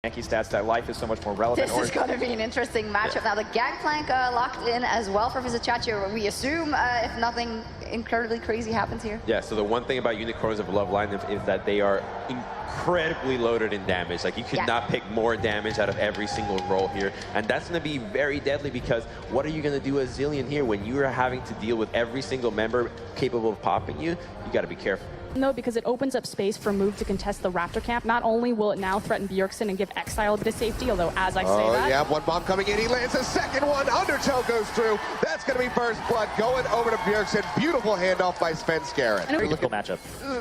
Yankee stats that life is so much more relevant. This is going to be an interesting matchup. Yeah. Now the Gangplank locked in as well for Vizicachi, we assume, if nothing incredibly crazy happens here. Yeah, so the one thing about Unicorns of Love line is that they are incredibly loaded in damage. Like, you could not pick more damage out of every single roll here. And that's going to be very deadly, because what are you going to do as Zillion here when you are having to deal with every single member capable of popping you? You got to be careful. No, because it opens up space for Move to contest the Raptor camp. Not only will it now threaten Bjergsen and give Exile a bit of safety, although as I say that... Yeah, one bomb coming in, he lands a second one, Undertow goes through. That's going to be First Blood going over to Bjergsen. Beautiful handoff by Svenskeren. Very difficult matchup.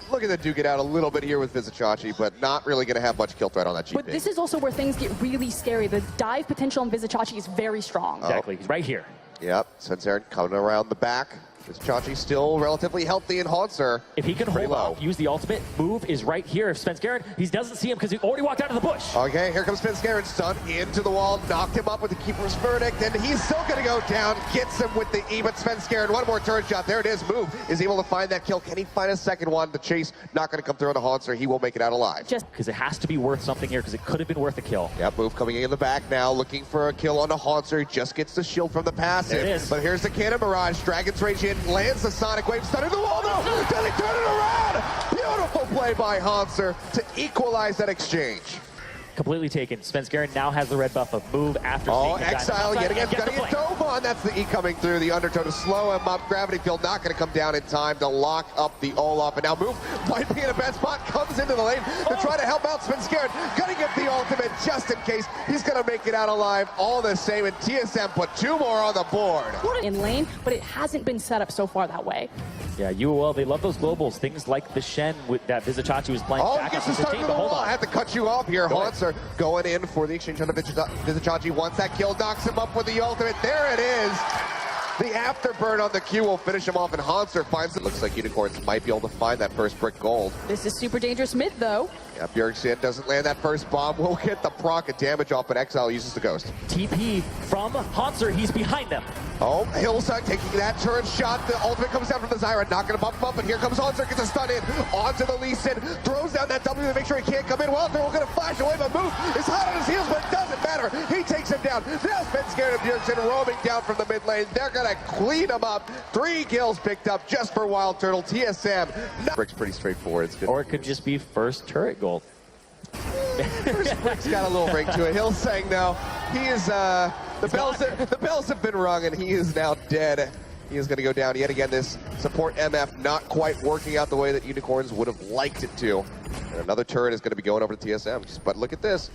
Look at the duke it out a little bit here with Vizicachi, but not really going to have much kill threat on that GP. But this is also where things get really scary. The dive potential on Vizicachi is very strong. Exactly, he's right here. Yep, Svenskeren coming around the back. Vizicachi still relatively healthy, and Haunter if he can hold off, use the ultimate, Move is right here. If Svenskeren, he doesn't see him because he already walked out of the bush. Okay, here comes Svenskeren, stunned into the wall, knocked him up with the Keeper's Verdict, and he's still going to go down, gets him with the E, but Svenskeren, one more turret shot, there it is, Move is able to find that kill. Can he find a second one? The chase not going to come through on the Haunter, he will make it out alive. Just because it has to be worth something here, because it could have been worth a kill. Yeah, Move coming in the back now, looking for a kill on the Haunter, he just gets the shield from the passive. There it is. But here's the Cannon Barrage, Dragon's Rage in, lands the Sonic Wave, stunning the wall, no! Does he turn it around? Beautiful play by Haunter to equalize that exchange. Completely taken. Svenskeren now has the red buff of Move after seeing the Exile yet again, gonna get dove on. That's the E coming through, the Undertow to slow him up. Gravity Field not gonna come down in time to lock up the Olaf, and now Move might be in a bad spot, comes into the lane to try to help out Svenskeren. Gonna get the ultimate just in case. He's gonna make it out alive all the same, and TSM put 2 more on the board. in lane, but it hasn't been set up so far that way. Yeah, UOL, they love those globals. Things like the Shen that Vizicachi was playing back gets on the start of the wall. I had to cut you off here. Haunter going in for the exchange on the Vizicachi. Once that kill, knocks him up with the ultimate. There it is. The afterburn on the Q will finish him off, and Haunter finds it. Looks like Unicorns might be able to find that first brick gold. This is super dangerous mid, though. Yeah, Bjergsen doesn't land that first bomb. We'll get the proc of damage off, but Exile uses the Ghost. TP from Haunter, he's behind them. Oh, Hillside taking that turret shot. The ultimate comes down from the Zyra, not gonna bump him up, but here comes Haunter, gets a stun in, onto the Lee Sin, throws down that W to make sure he can't come in. Well, they're gonna flash away, but Move is hot on his heels, but it doesn't matter. He takes him down. Now Svenskeren and Bjergsen roaming down from the mid lane. They're gonna clean him up. 3 kills picked up just for Wild Turtle. TSM. Brick's pretty straightforward. It's good. Or it could just be first turret gold. First Brick's got a little ring to it. He'll saying no. He is the bells have been rung, and he is now dead. He is going to go down yet again. This support MF not quite working out the way that Unicorns would have liked it to. And another turret is going to be going over to TSM. But look at this.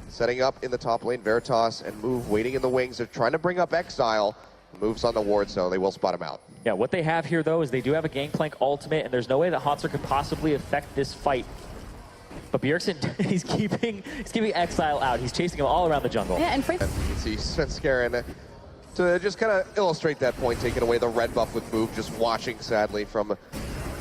Setting up in the top lane, Veritas and Move waiting in the wings. They're trying to bring up Exile. Moves on the ward, so they will spot him out. Yeah, what they have here, though, is they do have a Gangplank ultimate, and there's no way that Haunter could possibly affect this fight. But Bjergsen, he's keeping Exile out. He's chasing him all around the jungle. Yeah, and you can see Svenskeren to just kind of illustrate that point, taking away the red buff with Move, just watching sadly from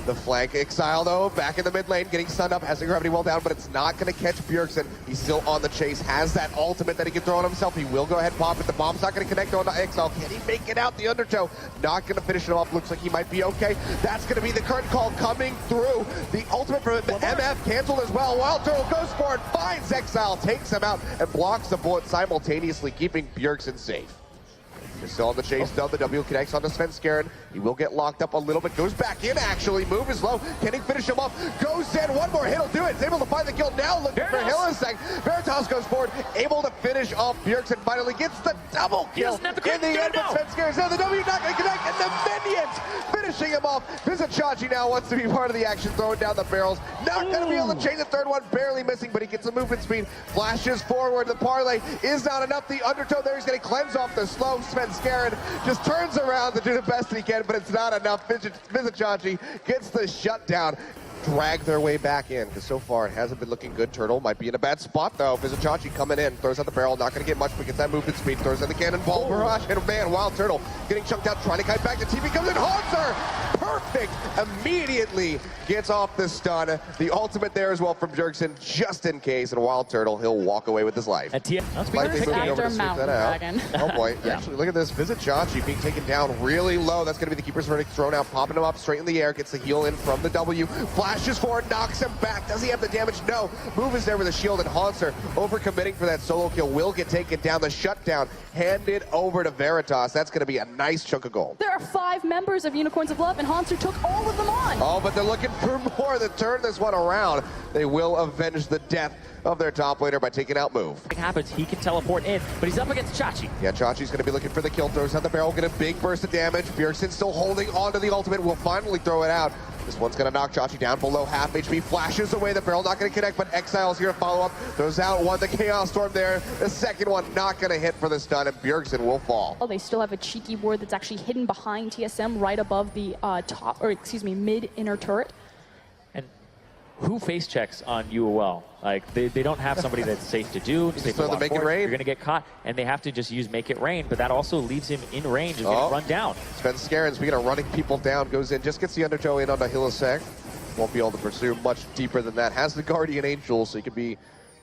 the flank. Exile, though, back in the mid lane, getting stunned up, has the gravity well down, but it's not going to catch Bjergsen. He's still on the chase, has that ultimate that he can throw on himself. He will go ahead and pop it. The bomb's not going to connect on to Exile. Can he make it out? The Undertow not going to finish it off. Looks like he might be okay. That's going to be the current call coming through. The ultimate for the MF canceled as well. Wild Turtle goes for it, finds Exile, takes him out, and blocks the bullet simultaneously, keeping Bjergsen safe. He's still on the chase, though. The W connects onto Svenskeren. He will get locked up a little bit. Goes back in, actually. Move is low. Can he finish him off? Goes in. One more hit will do it. He's able to find the kill. Now looking for Hillside. Veritas goes forward. Able to finish off Bjergsen. Finally gets the double kill in the end. But Svenskeren's now the W not going to connect. And the minions finishing him off. Vizicachi now wants to be part of the action. Throwing down the barrels. Not going to be able to chain the third one. Barely missing, but he gets the movement speed. Flashes forward. The parlay is not enough. The Undertow there. He's going to cleanse off the slow. Svenskeren just turns around to do the best he can, but it's not enough. Vizicachi gets the shutdown. Drag their way back in, because so far it hasn't been looking good. Turtle might be in a bad spot, though. Vizicachi coming in, throws out the barrel, not going to get much, but gets that movement speed, throws in the cannonball barrage, and man, Wild Turtle getting chunked out, trying to kite back. The TV comes in, Haunter! perfect. Immediately gets off the stun. The ultimate there as well from Bjergsen, just in case. And Wild Turtle, he'll walk away with his life. At TSM, Lightning moving over to sweep Mountain that out. Dragon. Oh boy, Yeah. actually look at this. Visit Chachi being taken down really low. That's going to be the Keeper's Verdict thrown out, popping him up straight in the air. Gets the heal in from the W. Flashes forward, knocks him back. Does he have the damage? No. Move is there with a shield, and Hanser overcommitting for that solo kill will get taken down. The shutdown handed over to Veritas. That's going to be a nice chunk of gold. There are 5 members of Unicorns of Love, and Hanser took all of them on. Oh, but they're looking for more to turn this one around. They will avenge the death of their top laner by taking out Move. It happens, he can teleport in, but he's up against Chachi. Yeah, Chachi's going to be looking for the kill. Throws out the barrel, get a big burst of damage. Bjergsen still holding on to the ultimate. Will finally throw it out. This one's going to knock Chachi down below half HP. Flashes away the barrel, not going to connect, but Exile's here to follow up. Throws out one, the Chaos Storm there. The second one not going to hit for the stun, and Bjergsen will fall. Oh, they still have a cheeky ward that's actually hidden behind TSM right above the mid inner turret. And who face checks on UOL? Like, they don't have somebody that's safe to do. Just throw the Make It Rain. You're going to get caught, and they have to just use Make It Rain, but that also leaves him in range of getting run down. Svenskeren, speaking of running people down, goes in, just gets the undertow in onto Hillisek. Won't be able to pursue much deeper than that. Has the Guardian Angel, so he can be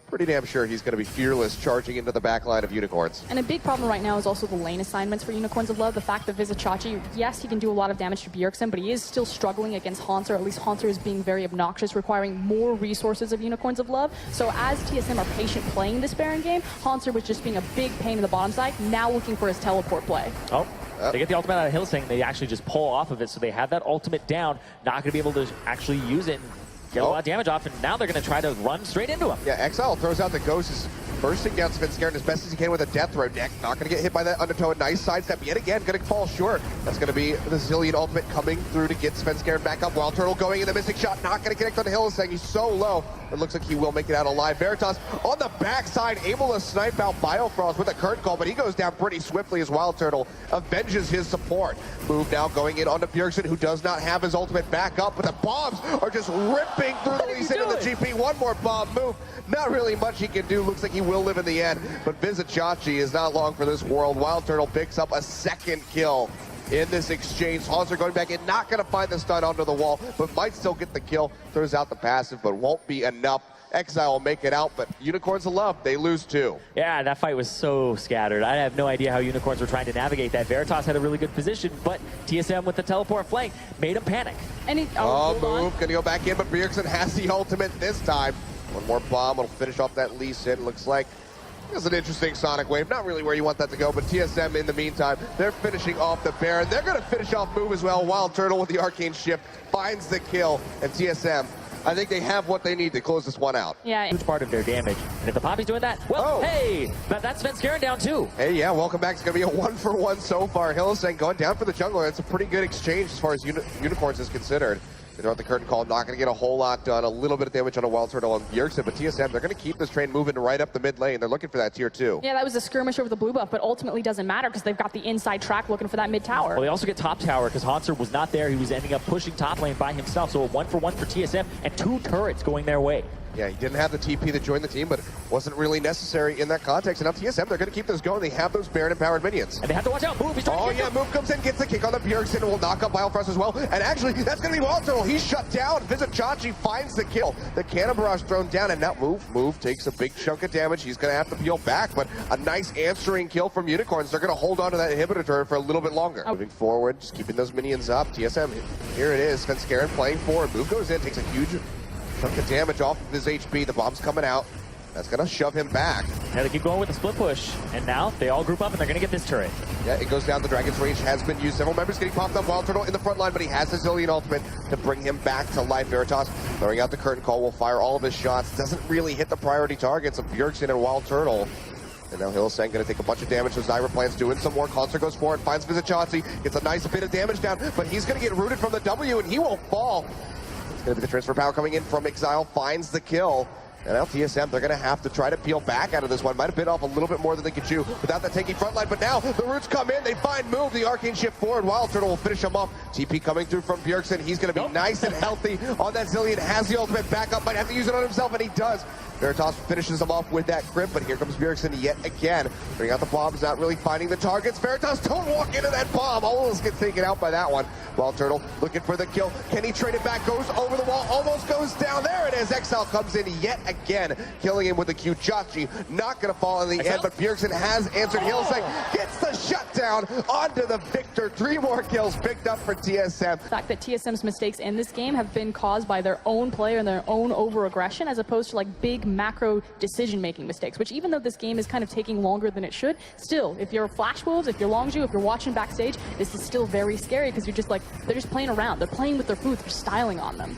pretty damn sure he's going to be fearless charging into the back line of Unicorns. And a big problem right now is also the lane assignments for Unicorns of Love. The fact that Visit Chachi, yes, he can do a lot of damage to Bjergsen, but he is still struggling against Hanser. At least Hanser is being very obnoxious, requiring more resources of Unicorns of Love. So as TSM are patient playing this Baron game, Hanser was just being a big pain in the bottom side, now looking for his teleport play. Oh. They get the ultimate out of Hillsing, they actually just pull off of it, so they have that ultimate down, not going to be able to actually use it and get a lot of damage off, and now they're going to try to run straight into him. Yeah, Exile throws out the Ghost, is bursting down Svenskeren as best as he can with a death throw deck. Not going to get hit by that undertow. A nice sidestep yet again, going to fall short. That's going to be the Zillion ultimate coming through to get Svenskeren back up. Wild Turtle going in the missing shot, not going to connect on the hill, saying he's so low. It looks like he will make it out alive. Veritas on the backside, able to snipe out Biofrost with a curtain call, but he goes down pretty swiftly as Wild Turtle avenges his support. Move now going in onto Bjergsen, who does not have his ultimate back up, but the bombs are just ripping through the lease into the GP. One more bomb move. Not really much he can do. Looks like he will live in the end, but Visit Chachi is not long for this world. Wild Turtle picks up a second kill in this exchange. Hanser going back in, not going to find the stun onto the wall, but might still get the kill. Throws out the passive, but won't be enough. Exile will make it out, but Unicorns of Love, they lose too. Yeah, that fight was so scattered. I have no idea how Unicorns were trying to navigate that. Veritas had a really good position, but TSM with the teleport flank made him panic. And he, Move, going to go back in, but Bjergsen has the ultimate this time. One more bomb will finish off that Lee Sin. Looks like it's an interesting Sonic Wave. Not really where you want that to go, but TSM in the meantime, they're finishing off the Baron. They're going to finish off Move as well. Wild Turtle with the Arcane Shift finds the kill, and TSM, I think they have what they need to close this one out. Yeah. Huge part of their damage. And if the Poppy's doing that, well, hey, that's Svenskeren down too. Hey, yeah, welcome back. It's going to be a 1-for-1 so far. Hillisang going down for the jungler. It's a pretty good exchange as far as Unicorns is considered. They throw out the curtain call, not going to get a whole lot done. A little bit of damage on a Wild Turtle on Bjergsen, but TSM, they're going to keep this train moving right up the mid lane. They're looking for that tier 2. Yeah, that was a skirmish over the blue buff, but ultimately doesn't matter because they've got the inside track looking for that mid tower. Well, they also get top tower because Hanser was not there. He was ending up pushing top lane by himself. So a 1-for-1 for TSM and 2 turrets going their way. Yeah, he didn't have the TP to join the team, but it wasn't really necessary in that context. And now TSM, they're going to keep this going. They have those Baron-empowered minions. And they have to watch out. Move, he's trying to get Move comes in, gets the kick on the Bjergsen, and will knock up Biofrost as well. And actually, that's going to be Wild Turtle. He's shut down. Visit Chachi finds the kill. The Cannon Barrage thrown down, and now Move takes a big chunk of damage. He's going to have to peel back, but a nice answering kill from Unicorns. They're going to hold on to that inhibitor turret for a little bit longer. Moving forward, just keeping those minions up. TSM, here it is. Svenskeren playing forward. Move goes in, takes a huge chunk of damage off of his HP. The bomb's coming out. That's going to shove him back. Yeah, they keep going with the split push. And now they all group up and they're going to get this turret. Yeah, it goes down. The Dragon's Rage has been used. Several members getting popped up. Wild Turtle in the front line, but he has his Zillion ultimate to bring him back to life. Veritas throwing out the curtain call, will fire all of his shots. Doesn't really hit the priority targets of Bjergsen and Wild Turtle. And now Hillsang going to take a bunch of damage. So Zyra plans doing some more. Concert goes forward, finds Visit Chachi, gets a nice bit of damage down, but he's going to get rooted from the W, and he won't fall. It's going to be the transfer power coming in from Exile, finds the kill. And now TSM, they're going to have to try to peel back out of this one. Might have bit off a little bit more than they could chew without that taking front line. But now the Roots come in. They find Move. The Arcane shift forward. Wild Turtle will finish him off. TP coming through from Bjergsen. He's going to be nice and healthy on that Zilean. Has the ultimate backup. Might have to use it on himself, and he does. Veritas finishes him off with that grip, but here comes Bjergsen yet again. Bring out the bombs, not really finding the targets. Veritas, don't walk into that bomb. Almost gets taken out by that one. Wild Turtle looking for the kill. Can he trade it back? Goes over the wall, almost goes down. There it is. Exile comes in yet again, killing him with the Q. Chachi not going to fall in the end, but Bjergsen has answered. Hillsang gets the shutdown onto the victor. 3 more kills picked up for TSM. The fact that TSM's mistakes in this game have been caused by their own player and their own over-aggression, as opposed to like big macro decision-making mistakes, which even though this game is kind of taking longer than it should, still, if you're Flash Wolves, if you're Longzhu, if you're watching backstage, this is still very scary because you're just like, they're just playing around. They're playing with their food. They're styling on them.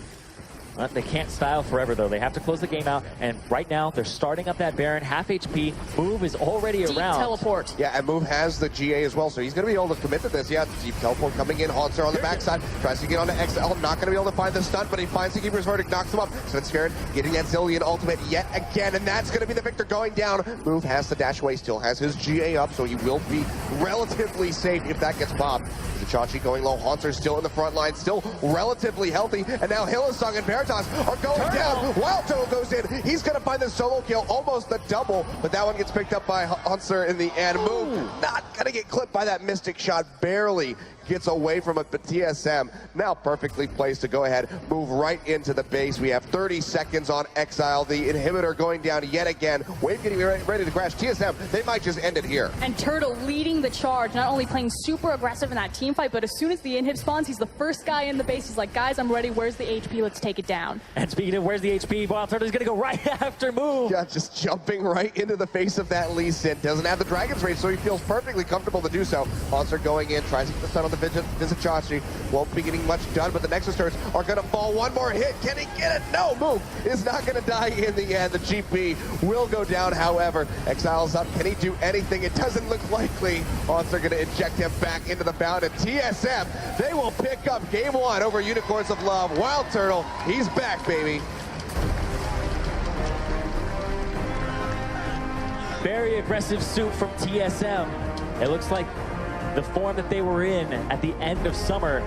They can't style forever, though. They have to close the game out, and right now, they're starting up that Baron, half HP. Move is already Deep around. teleport. Yeah, and Move has the GA as well, so he's going to be able to commit to this. Yeah, deep teleport coming in. Haunter on the backside. Tries to get onto XL. Not going to be able to find the stun, but he finds the Keeper's Verdict, knocks him up. Svenskeren getting that Zilean ultimate yet again, and that's going to be the victor going down. Move has the dash away, still has his GA up, so he will be relatively safe if that gets popped. Chachi going low. Haunter still in the front line, still relatively healthy, and now Hillsong and Veritas are going down. Wild Turtle goes in. He's going to find the solo kill, almost the double, but that one gets picked up by Haunter in the end. Move not going to get clipped by that Mystic shot, barely gets away from it, but TSM now perfectly placed to go ahead, move right into the base. We have 30 seconds on Exile. The inhibitor going down yet again. Wave getting ready to crash. TSM, they might just end it here. And Turtle leading the charge, not only playing super aggressive in that team fight, but as soon as the inhib spawns, he's the first guy in the base. He's like, guys, I'm ready. Where's the HP? Let's take it down. And speaking of where's the HP, Wild Turtle's going to go right after Move. Yeah, just jumping right into the face of that Lee Sin. Doesn't have the Dragon's Rage, so he feels perfectly comfortable to do so. Haunter going in, tries to get the stun on the Vizichachi. Won't be getting much done, but the Nexus turrets are going to fall. One more hit. Can he get it? No, Move is not going to die in the end. The GP will go down, however. Exile's up. Can he do anything? It doesn't look likely. Haunter going to inject him back into the bound, and TSM, they will pick up game 1 over Unicorns of Love. Wild Turtle, he's back, baby. Very aggressive suit from TSM. It looks like the form that they were in at the end of summer.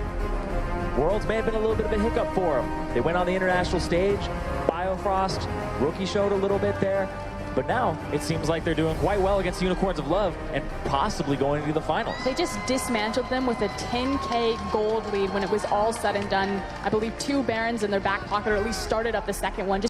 Worlds may have been a little bit of a hiccup for them. They went on the international stage. Biofrost, Rookie showed a little bit there. But now it seems like they're doing quite well against Unicorns of Love and possibly going to the finals. They just dismantled them with a 10K gold lead when it was all said and done. I believe 2 Barons in their back pocket, or at least started up the second one.